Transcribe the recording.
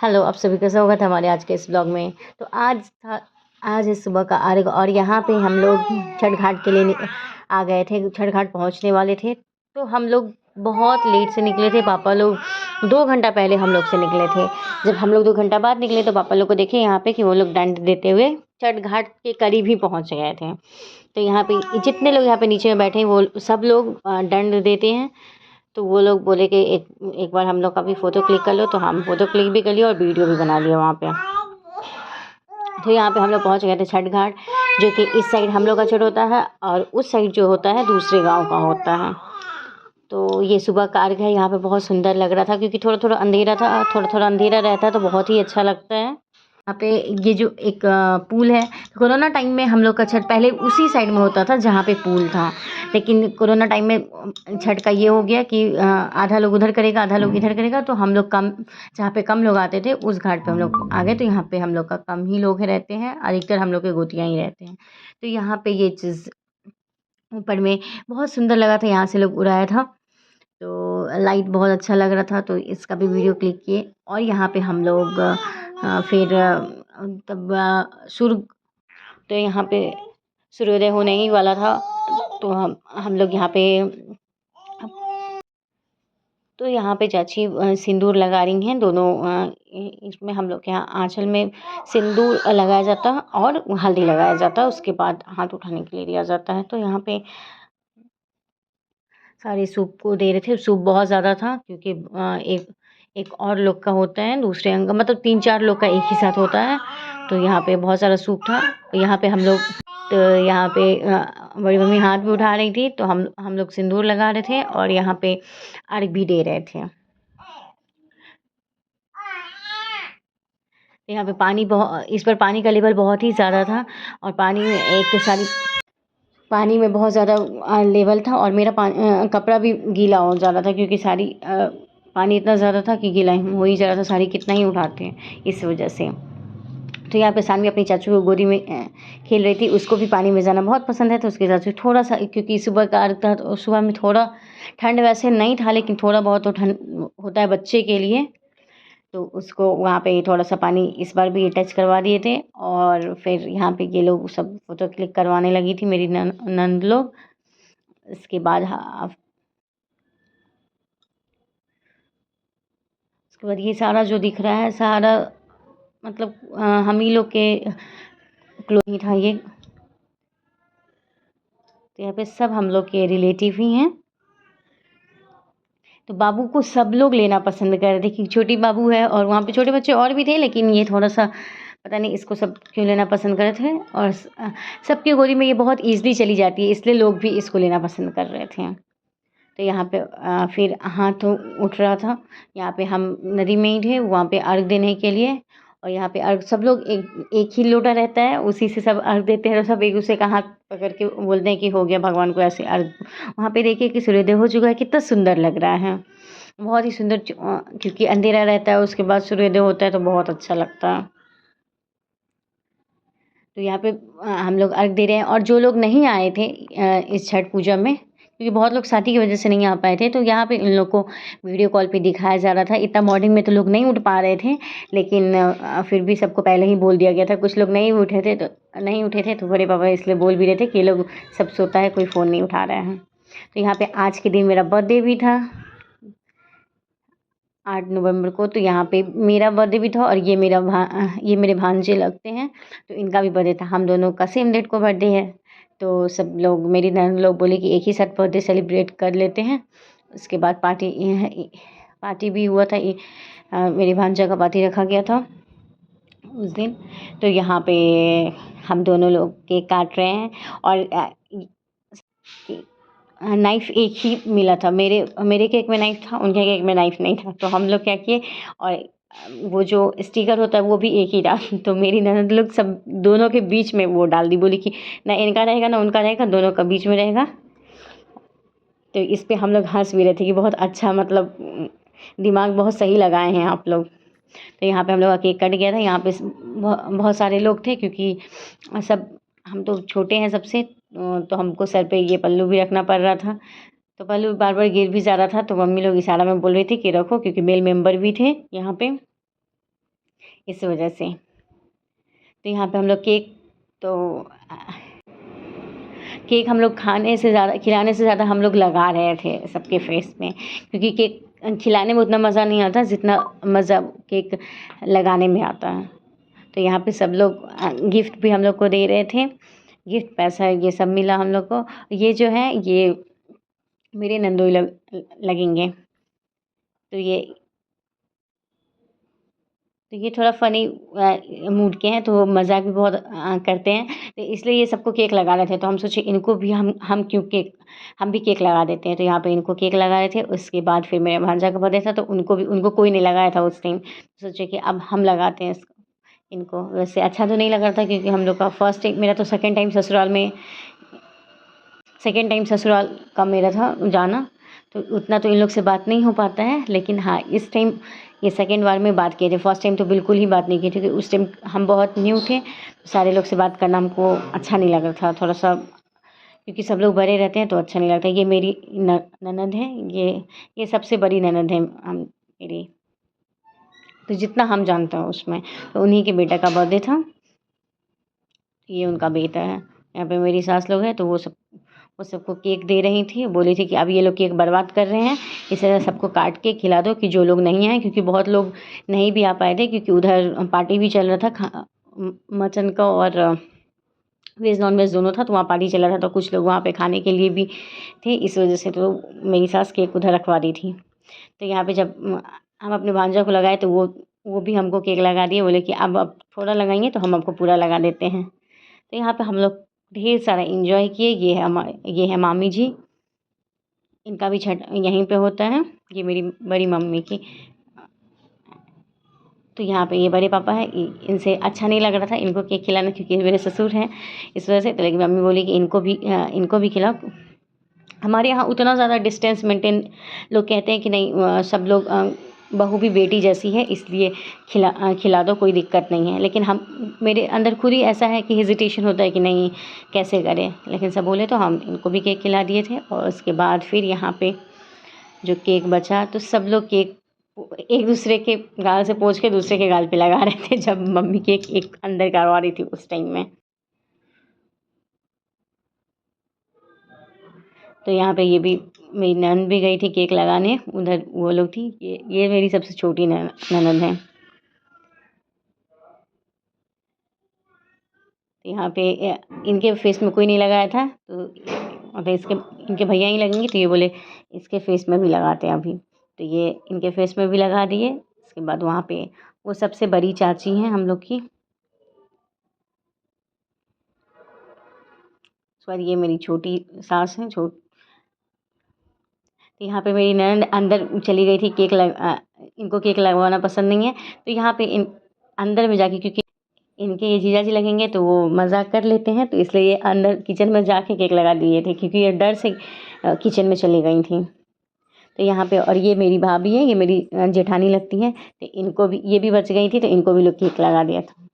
Hello, आप सभी का स्वागत है हमारे आज के इस ब्लॉग में। तो आज है सुबह का अर्घ और यहाँ पे हम लोग छठ घाट के लिए आ गए थे। छठ घाट पहुँचने वाले थे तो हम लोग बहुत लेट से निकले थे। पापा लोग 2 घंटा पहले हम लोग से निकले थे। जब हम लोग 2 घंटा बाद निकले तो पापा लोग को देखे यहाँ पे कि वो लोग दंड देते हुए छठ घाट के करीब ही पहुँच गए थे। तो यहाँ पे जितने लोग यहाँ पे नीचे में बैठे हैं वो सब लोग दंड देते हैं। तो वो लोग बोले कि एक बार हम लोग का भी फ़ोटो क्लिक कर लो। तो हम फ़ोटो क्लिक भी कर लिया और वीडियो भी बना लिया वहाँ पे। तो यहाँ पे हम लोग पहुँच गए थे छठ घाट, जो कि इस साइड हम लोग का छठ होता है और उस साइड जो होता है दूसरे गांव का होता है। तो ये सुबह का अर्घ है। यहाँ पे बहुत सुंदर लग रहा था क्योंकि थोड़ा थोड़ा अंधेरा था। थोड़ा थोड़ा अंधेरा रहता है तो बहुत ही अच्छा लगता है। यहाँ पे ये जो एक पूल है, कोरोना टाइम में हम लोग का छठ पहले उसी साइड में होता था जहाँ पे पूल था। लेकिन कोरोना टाइम में छठ का ये हो गया कि आधा लोग उधर करेगा आधा लोग इधर करेगा। तो हम लोग कम, जहाँ पे कम लोग आते थे उस घाट पे हम लोग आ गए। तो यहाँ पे हम लोग का कम ही लोग रहते हैं, अधिकतर हम लोग के गोतियाँ ही रहते हैं। तो यहाँ पे ये चीज़ ऊपर में बहुत सुंदर लगा था, यहाँ से लोग उड़ाया था तो लाइट बहुत अच्छा लग रहा था। तो इसका भी वीडियो क्लिक किए और यहाँ पे हम लोग फिर तब सूर्य, तो यहाँ पे सूर्योदय होने ही वाला था। तो हम लोग यहाँ पे, तो यहाँ पे चाची सिंदूर लगा रही हैं दोनों। इसमें हम लोग के यहाँ आंचल में सिंदूर लगाया जाता है और हल्दी लगाया जाता है। उसके बाद हाथ उठाने के लिए दिया जाता है। तो यहाँ पे सारे सूप को दे रहे थे। सूप बहुत ज़्यादा था क्योंकि एक एक और लोग का होता है दूसरे अंग, मतलब 3-4 लोग का एक ही साथ होता है। तो यहाँ पे बहुत सारा सूप था। यहाँ पे हम लोग, तो यहाँ पे बड़ी मम्मी हाथ भी उठा रही थी तो हम लोग सिंदूर लगा रहे थे और यहाँ पे अर्घ भी दे रहे थे। यहाँ पे पानी बहुत, इस पर पानी का लेवल बहुत ही ज़्यादा था और पानी में एक तो सारी, पानी में बहुत ज़्यादा लेवल था और मेरा कपड़ा भी गीला हो जा रहा था क्योंकि सारी पानी इतना ज़्यादा था कि गीला हो ही जा रहा था। सारी कितना ही उठाते हैं इस वजह से। तो यहाँ पे सानवी अपनी चाचू को गोदी में खेल रही थी। उसको भी पानी में जाना बहुत पसंद है। तो उसके चाचू थोड़ा सा, क्योंकि सुबह का अर्घ था तो सुबह में थोड़ा ठंड वैसे नहीं था लेकिन थोड़ा बहुत तो ठंड होता है बच्चे के लिए। तो उसको वहाँ पे थोड़ा सा पानी इस बार भी टच करवा दिए थे और फिर यहाँ पे ये लोग सब फोटो क्लिक करवाने लगी थी मेरी नंद लोग। इसके बाद उसके बाद ये सारा जो दिख रहा है सारा मतलब हम ही लोग के क्लोज था ये। तो यहाँ पे सब हम लोग के रिलेटिव ही हैं। तो बाबू को सब लोग लेना पसंद कर रहे थे क्योंकि छोटी बाबू है और वहाँ पे छोटे बच्चे और भी थे, लेकिन ये थोड़ा सा पता नहीं इसको सब क्यों लेना पसंद कर रहे थे। और सबकी गोदी में ये बहुत ईजिली चली जाती है इसलिए लोग भी इसको लेना पसंद कर रहे थे। तो यहाँ पे फिर हाथ उठ रहा था। यहाँ पे हम नदी में ही थे वहाँ पे अर्घ देने के लिए। और यहाँ पे अर्घ सब लोग एक ही लोटा रहता है, उसी से सब अर्घ देते हैं। सब एक दूसरे का हाथ पकड़ के बोलते हैं कि हो गया भगवान को ऐसे अर्घ। वहाँ पे देखिए कि सूर्योदय हो चुका है, कितना सुंदर लग रहा है, बहुत ही सुंदर। क्योंकि अंधेरा रहता है उसके बाद सूर्योदय होता है तो बहुत अच्छा लगता है। तो यहाँ पे हम लोग अर्घ दे रहे हैं और जो लोग नहीं आए थे इस छठ पूजा में, क्योंकि बहुत लोग शादी की वजह से नहीं आ पाए थे, तो यहाँ पे इन लोग को वीडियो कॉल पे दिखाया जा रहा था। इतना मॉर्निंग में तो लोग नहीं उठ पा रहे थे लेकिन फिर भी सबको पहले ही बोल दिया गया था। कुछ लोग नहीं उठे थे तो बड़े पापा इसलिए बोल भी रहे थे कि ये लोग सब सोता है, कोई फ़ोन नहीं उठा रहे हैं। तो यहाँ पर आज के दिन मेरा बर्थडे भी था 8 नवंबर को। तो यहाँ पे मेरा बर्थडे भी था और ये ये मेरे भांजे लगते हैं तो इनका भी बर्थडे था। हम दोनों का सेम डेट को बर्थडे है। तो सब लोग, मेरी नंद लोग बोले कि एक ही साथ बर्थडे सेलिब्रेट कर लेते हैं। उसके बाद पार्टी भी हुआ था। मेरी भांजा का पार्टी रखा गया था उस दिन। तो यहाँ पे हम दोनों लोग केक काट रहे हैं और नाइफ़ एक ही मिला था। मेरे केक में नाइफ़ था, उनके केक में नाइफ़ नहीं था। तो हम लोग क्या किए, और वो जो स्टिकर होता है वो भी एक ही था। तो मेरी ननद लोग सब दोनों के बीच में वो डाल दी, बोली कि ना इनका रहेगा ना उनका रहेगा, दोनों का बीच में रहेगा। तो इस पे हम लोग हंस भी रहे थे कि बहुत अच्छा, मतलब दिमाग बहुत सही लगाए हैं आप लोग। तो यहाँ पे हम लोग का केक कट गया था। यहाँ पे बहुत सारे लोग थे क्योंकि सब, हम तो छोटे हैं सबसे, तो हमको सर पे ये पल्लू भी रखना पड़ रहा था। तो पल्लू बार बार गिर भी जा रहा था तो मम्मी लोग इशारा में बोल रही थी कि रखो, क्योंकि मेल मेंबर भी थे यहाँ पे। इस वजह से। तो यहाँ पे हम लोग तो केक हम लोग खिलाने से ज़्यादा हम लोग लगा रहे थे सबके फेस में, क्योंकि केक खिलाने में उतना मज़ा नहीं आता जितना मज़ा केक लगाने में आता है। तो यहाँ पे सब लोग गिफ्ट भी हम लोग को दे रहे थे, गिफ्ट पैसा ये सब मिला हम लोग को। ये जो है ये मेरे नंदोई लगेंगे। तो ये थोड़ा फ़नी मूड के हैं, तो वो मज़ाक भी बहुत करते हैं, तो इसलिए ये सबको केक लगा रहे थे। तो हम सोचे इनको भी हम क्यों केक हम भी केक लगा देते हैं। तो यहाँ पे इनको केक लगा रहे थे। उसके बाद फिर मेरे भांजा का बर्थडे था, तो उनको कोई नहीं लगाया था उस टाइम। सोचे कि अब हम लगाते हैं इनको। वैसे अच्छा तो नहीं लग रहा था, क्योंकि हम लोग का फर्स्ट टाइम, मेरा तो सेकेंड टाइम ससुराल का मेरा था जाना, तो उतना तो इन लोग से बात नहीं हो पाता है। लेकिन हाँ, इस टाइम ये सेकेंड बार में बात किए थे। फर्स्ट टाइम तो बिल्कुल ही बात नहीं की थी, क्योंकि उस टाइम हम बहुत न्यू थे, सारे लोग से बात करना हमको अच्छा नहीं लग रहा था थोड़ा सा, क्योंकि सब लोग बड़े रहते हैं तो अच्छा नहीं लगता। ये मेरी ननद है, ये सबसे बड़ी ननद है मेरी, तो जितना हम जानते हैं उसमें। तो उन्हीं के बेटा का बर्थडे था, ये उनका बेटा है। यहाँ पे मेरी सास लोग हैं, तो वो सबको केक दे रही थी। बोली थी कि अब ये लोग केक बर्बाद कर रहे हैं, इसे सबको काट के खिला दो, कि जो लोग नहीं आए, क्योंकि बहुत लोग नहीं भी आ पाए थे, क्योंकि उधर पार्टी भी चल रहा था, मटन का और वेज नॉन वेज दोनों था, तो वहाँ पार्टी चल रहा था, तो कुछ लोग वहाँ पे खाने के लिए भी थे। इस वजह से तो मेरी सास केक उधर रखवा दी थी। तो यहाँ पे जब हम अपने भांजा को लगाए, तो वो भी हमको केक लगा दिए। बोले कि अब थोड़ा लगाएंगे तो हम आपको पूरा लगा देते हैं। तो यहाँ पे हम लोग ढेर सारा एंजॉय किए। ये है मामी जी, इनका भी छठ यहीं पे होता है, ये मेरी बड़ी मम्मी की। तो यहाँ पे ये बड़े पापा है, इनसे अच्छा नहीं लग रहा था इनको केक खिलाना, क्योंकि मेरे ससुर हैं, इस वजह से। तो लेकिन मम्मी बोली कि इनको भी खिलाओ। हमारे यहाँ उतना ज़्यादा डिस्टेंस मेंटेन, लोग कहते हैं कि नहीं, सब लोग बहू भी बेटी जैसी है, इसलिए खिला दो, कोई दिक्कत नहीं है। लेकिन मेरे अंदर खुद ही ऐसा है कि हेजिटेशन होता है कि नहीं कैसे करें। लेकिन सब बोले तो हम इनको भी केक खिला दिए थे। और उसके बाद फिर यहाँ पे जो केक बचा, तो सब लोग केक एक दूसरे के गाल से पोंछ के दूसरे के गाल पे लगा रहे थे, जब मम्मी केक एक अंदर करवा रही थी उस टाइम में। तो यहाँ पे ये भी मेरी ननद भी गई थी केक लगाने, उधर वो लोग थी। ये मेरी सबसे छोटी ननद है। तो यहाँ पे इनके फेस में कोई नहीं लगाया था, तो मतलब इनके भैया ही लगेंगे, तो ये बोले इसके फेस में भी लगाते हैं अभी। तो ये इनके फेस में भी लगा दिए। इसके बाद वहाँ पे वो सबसे बड़ी चाची हैं हम लोग की। उसके बाद ये मेरी छोटी सास हैं। तो यहाँ पे मेरी ननद अंदर चली गई थी, इनको केक लगवाना पसंद नहीं है, तो यहाँ पे अंदर में जाके, क्योंकि इनके ये जीजा जी लगेंगे तो वो मजाक कर लेते हैं, तो इसलिए ये अंदर किचन में जाके केक लगा दिए थे, क्योंकि ये डर से किचन में चली गई थी। तो यहाँ पे, और ये मेरी भाभी है, ये मेरी जेठानी लगती है, तो ये भी बच गई थी, तो इनको भी लोग केक लगा दिया था।